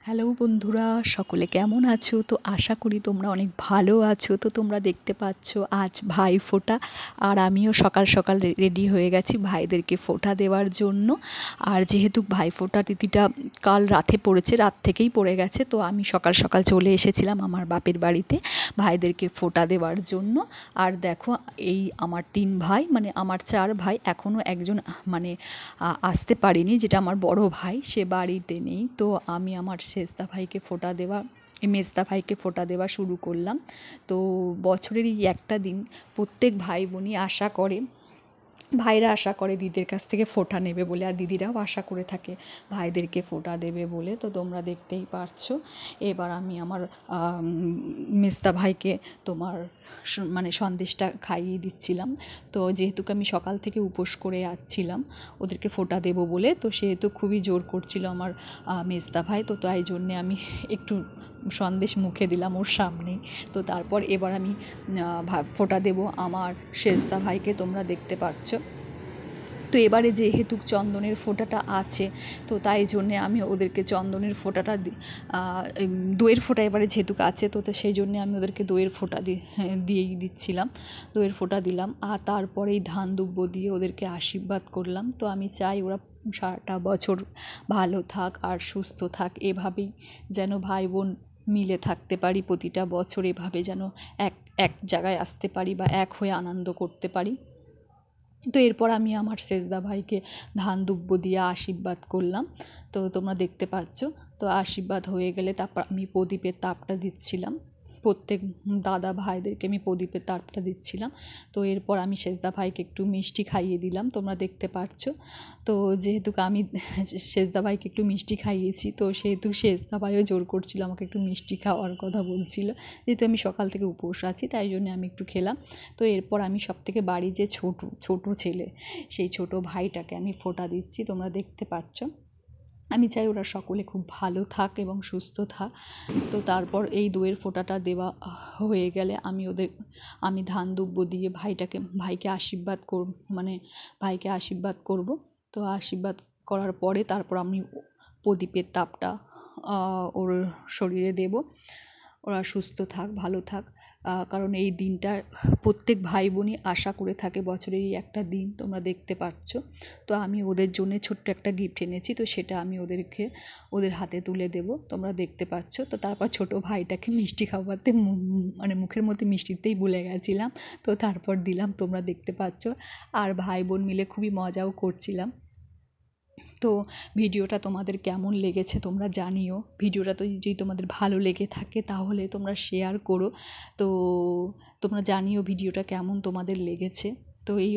Hello বন্ধুরা, সকলে কেমন আছো? তো আশা করি তোমরা অনেক ভালো আছো। তো তোমরা দেখতে পাচ্ছ আজ ভাইফোঁটা, আর আমিও সকাল সকাল রেডি হয়ে গেছি ভাইদেরকে ফোঁটা দেওয়ার জন্য। আর যেহেতু ভাইফোঁটা তিথিটা কাল রাতে পড়েছে, রাত থেকেই পড়ে গেছে, তো আমি সকাল সকাল চলে এসেছিলাম আমার বাপের বাড়িতে ভাইদেরকে ফোঁটা দেওয়ার জন্য। আর দেখো, এই আমার 3 ভাই, মানে আমার 4 ভাই, এখনও একজন আসতে পারেনি, যেটা আমার বড় ভাই, সে বাড়িতে নেই। তো আমি আমার মেজদা ভাইকে ফোঁটা দেওয়া শুরু করলাম। তো বছরের এই একটা দিন প্রত্যেক ভাই বোনই ভাইরা আশা করে দিদির কাছ থেকে ফোঁটা নেবে বলে, আর দিদিরাও আশা করে থাকে ভাইদেরকে ফোঁটা দেবে বলে। তো তোমরা দেখতেই পারছো, এবার আমি আমার মেজদা ভাইকে সন্দেশটা খাইয়ে দিচ্ছিলাম। তো যেহেতু আমি সকাল থেকে উপোস করে আসছিলাম ওদেরকে ফোঁটা দেবো বলে, তো সেহেতু খুবই জোর করছিল আমার মেজদা ভাই। তো তাই জন্যে আমি একটু সন্দেশ মুখে দিলাম ওর সামনেই। তো তারপর এবার আমি ফোঁটা দেবো আমার সেজদা ভাইকে, তোমরা দেখতে পাচ্ছ। তো এবারে যেহেতু চন্দনের ফোঁটাটা আছে, তো তাই জন্যে আমি ওদেরকে চন্দনের ফোঁটাটা দইয়ের ফোঁটা এবারে যেহেতু আছে, তো সেই জন্যে আমি ওদেরকে দইয়ের ফোঁটা দিয়েই দিচ্ছিলাম, দইয়ের ফোঁটা দিলাম। আর তারপরেই ধান দুব্য দিয়ে ওদেরকে আশীর্বাদ করলাম। তো আমি চাই ওরা সারাটা বছর ভালো থাক আর সুস্থ থাক, এভাবেই যেন ভাই বোন মিলে থাকতে পারি প্রতিটা বছর, এভাবে যেন এক জায়গায় আসতে পারি বা এক হয়ে আনন্দ করতে পারি। তো এরপর আমি আমার সেজদা ভাইকে ধান দুব্য দিয়ে আশীর্বাদ করলাম। তো তোমরা দেখতে পাচ্ছ। তো আশীর্বাদ হয়ে গেলে তারপর আমি প্রদীপের তাপটা দিচ্ছিলাম, প্রত্যেক দাদা ভাইদেরকে আমি প্রদীপের তাপটা দিচ্ছিলাম। তো এরপর আমি সেজদা ভাইকে একটু মিষ্টি খাইয়ে দিলাম, তোমরা দেখতে পাচ্ছ। তো যেহেতু আমি সেজদা ভাইকে একটু মিষ্টি খাইয়েছি, তো সেহেতু সেজদা ভাইও জোর করছিল আমাকে একটু মিষ্টি খাওয়ার কথা বলছিল, যেহেতু আমি সকাল থেকে উপোস আছি তাই জন্য আমি একটু খেলাম। তো এরপর আমি সবথেকে বাড়ির যে ছোট ছেলে, সেই ছোট ভাইটাকে আমি ফোঁটা দিচ্ছি, তোমরা দেখতে পাচ্ছ। আমি চাই ওরা সকলে খুব ভালো থাক এবং সুস্থ থাক। তো তারপর এই দইয়ের ফোঁটাটা দেওয়া হয়ে গেলে আমি ধান দুব্য দিয়ে ভাইকে আশীর্বাদ করব। তো আশীর্বাদ করার পরে তারপর আমি প্রদীপের তাপটা ওর শরীরে দেব। ওরা সুস্থ থাক, ভালো থাক, কারণ এই দিনটা প্রত্যেক ভাই বোনই আশা করে থাকে, বছরের এই একটা দিন, তোমরা দেখতে পাচ্ছ। তো আমি ওদের জন্য ছোট্ট একটা গিফট এনেছি, তো সেটা আমি ওদের হাতে তুলে দেব, তোমরা দেখতে পাচ্ছ। তো তারপর ছোট ভাইটাকে মিষ্টি খাওয়াতে মুখের মধ্যে মিষ্টিতেই ভুলে গেছিলাম, তো তারপর দিলাম, তোমরা দেখতে পাচ্ছ। আর ভাই বোন মিলে খুবই মজাও করছিলাম। তো ভিডিওটা তোমাদের কেমন লেগেছে তোমরা জানিও। ভিডিওটা তো যদি তোমাদের ভালো লেগে থাকে তাহলে তোমরা শেয়ার করো। তো তোমরা জানিও ভিডিওটা কেমন তোমাদের লেগেছে। তো এই